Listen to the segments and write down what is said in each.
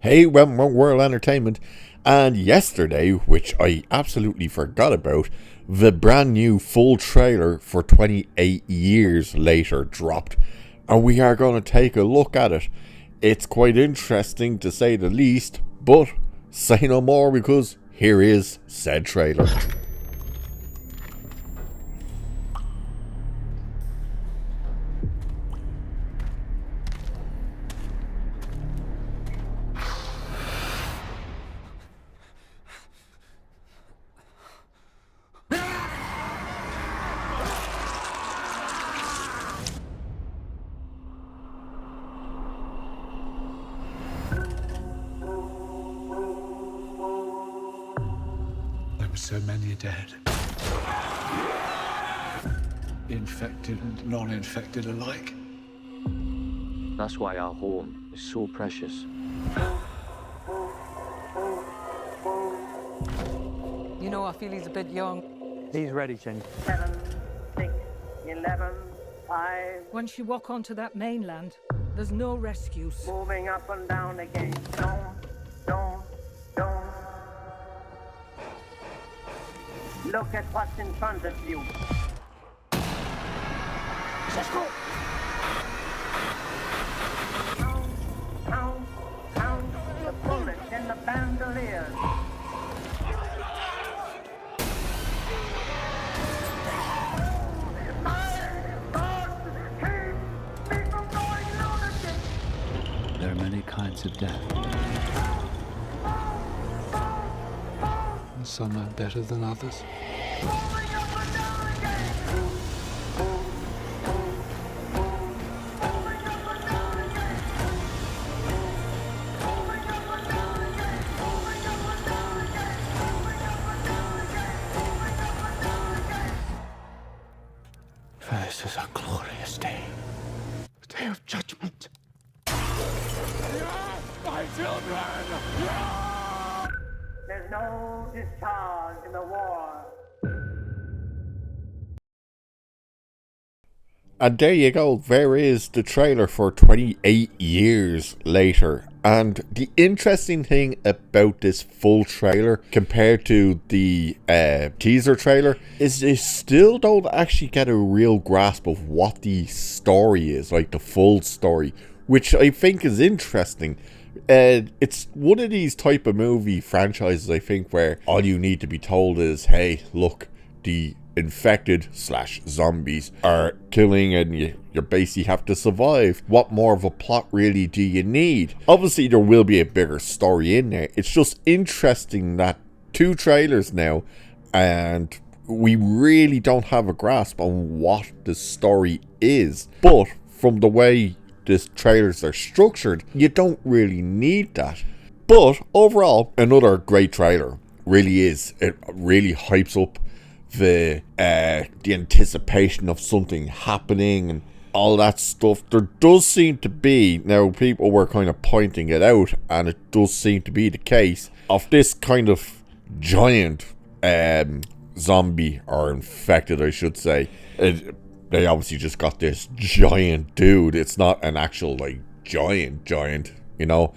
Hey, World Entertainment, and yesterday, which I absolutely forgot about, the brand new full trailer for 28 Years Later dropped, and we are going to take a look at it. It's quite interesting to say the least, but say no more because here is said trailer. There were so many dead. Infected and non-infected alike. That's why our home is so precious. You know, I feel he's a bit young. He's ready, Jenny. 7, 6, 11, 5. Once you walk onto that mainland, there's no rescues. Moving up and down again. Don't. Look at what's in front of you. Let's go! Count the bullets and the bandoliers. There are many kinds of death. And some are better than others. This is a glorious day. A day of judgment. My children! There's no discharge in the war. And there you go, there is the trailer for 28 Years Later. And the interesting thing about this full trailer compared to the teaser trailer is they still don't actually get a real grasp of what the story is, like the full story, which I think is interesting. It's one of these type of movie franchises, I think, where all you need to be told is, hey, look, the infected / zombies are killing and you basically have to survive. What more of a plot really do you need? Obviously there will be a bigger story in there. It's just interesting that 2 trailers now and we really don't have a grasp on what the story is. But from the way these trailers are structured, you don't really need that. But overall, another great trailer. Really is. It really hypes up the anticipation of something happening and all that stuff. There does seem to be, now people were kind of pointing it out, and it does seem to be the case, of this kind of giant zombie, or infected I should say. They obviously just got this giant dude. It's not an actual like giant, you know,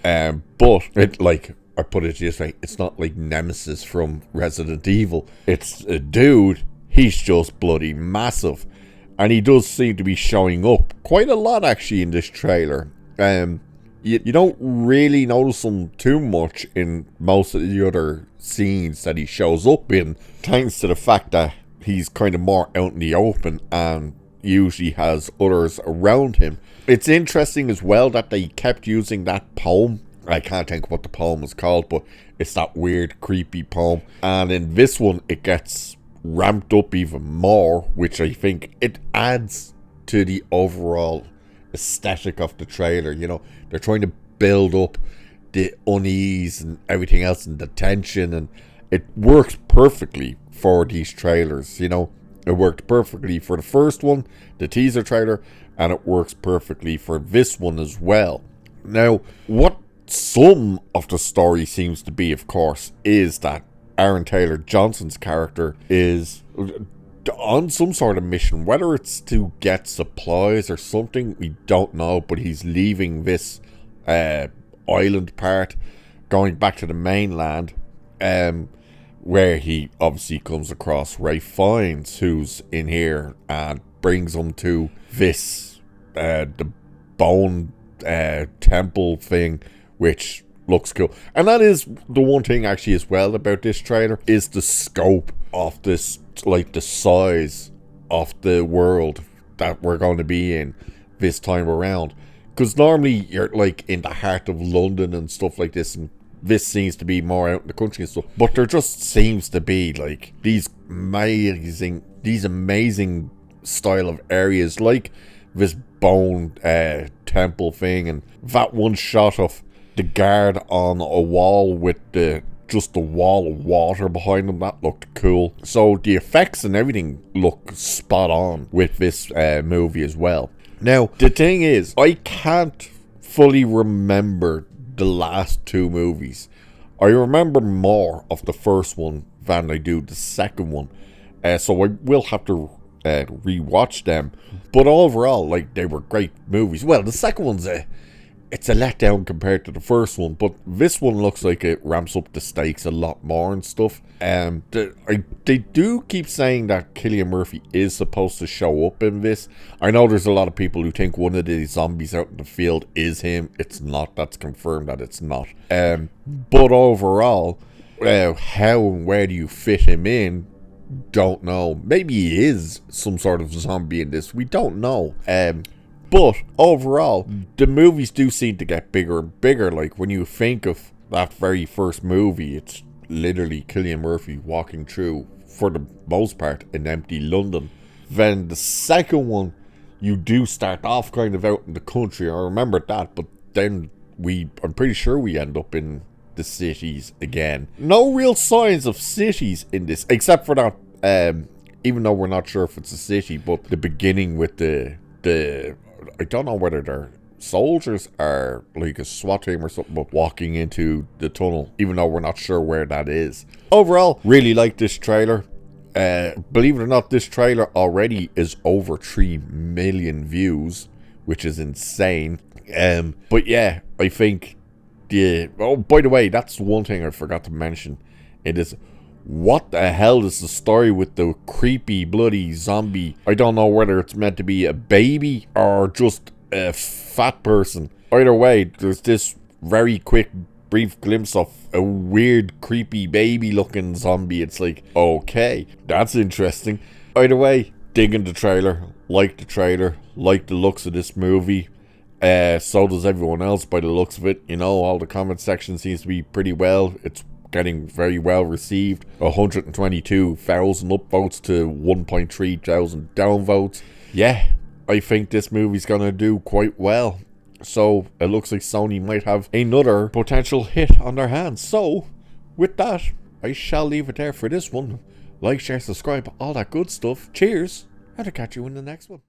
but it, like, I put it this way, it's not like Nemesis from Resident Evil. It's a dude, he's just bloody massive. And he does seem to be showing up quite a lot actually in this trailer. You don't really notice him too much in most of the other scenes that he shows up in, thanks to the fact that he's kind of more out in the open and usually has others around him. It's interesting as well that they kept using that poem. I can't think what the poem is called, but it's that weird, creepy poem. And in this one, it gets ramped up even more, which I think it adds to the overall aesthetic of the trailer. You know, they're trying to build up the unease and everything else and the tension, and it works perfectly for these trailers. You know, it worked perfectly for the first one, the teaser trailer, and it works perfectly for this one as well. Now, what some of the story seems to be, of course, is that Aaron Taylor Johnson's character is on some sort of mission, whether it's to get supplies or something, we don't know, but he's leaving this island part going back to the mainland, where he obviously comes across Ray Fiennes, who's in here, and brings him to this the bone temple thing, which looks cool. And that is the one thing actually as well about this trailer, is the scope of this, like the size of the world that we're going to be in this time around. Because normally you're like in the heart of London and stuff like this, and this seems to be more out in the country and stuff. But there just seems to be like these amazing style of areas, like this bone temple thing, and that one shot of the guard on a wall with just the wall of water behind them, that looked cool. So the effects and everything look spot on with this movie as well. Now, the thing is, I can't fully remember the last two movies. I remember more of the first one than I do the second one. So I will have to rewatch them. But overall, like, they were great movies. Well, the second one's it's a letdown compared to the first one, but this one looks like it ramps up the stakes a lot more and stuff. They do keep saying that Cillian Murphy is supposed to show up in this. I know there's a lot of people who think one of the zombies out in the field is him. It's not. That's confirmed that it's not. But overall, how and where do you fit him in? Don't know. Maybe he is some sort of zombie in this. We don't know. But overall, the movies do seem to get bigger and bigger. Like, when you think of that very first movie, it's literally Cillian Murphy walking through, for the most part, an empty London. Then the second one, you do start off kind of out in the country. I remember that, but then I'm pretty sure we end up in the cities again. No real signs of cities in this, except for that, even though we're not sure if it's a city, but the beginning with the I don't know whether they're soldiers or like a SWAT team or something, but walking into the tunnel, even though we're not sure where that is. Overall, really like this trailer. Believe it or not, this trailer already is over 3 million views, which is insane. But yeah, I think oh, by the way, that's one thing I forgot to mention. It is, what the hell is the story with the creepy bloody zombie? I don't know whether it's meant to be a baby or just a fat person. Either way, there's this very quick brief glimpse of a weird creepy baby looking zombie. It's like, okay, that's interesting. Either way, digging the trailer, like the looks of this movie. So does everyone else by the looks of it. You know, all the comment section seems to be pretty well. It's getting very well received. 122,000 upvotes to 1,300 downvotes. Yeah, I think this movie's gonna do quite well. So it looks like Sony might have another potential hit on their hands. So with that, I shall leave it there for this one. Like, share, subscribe, all that good stuff. Cheers, and I'll catch you in the next one.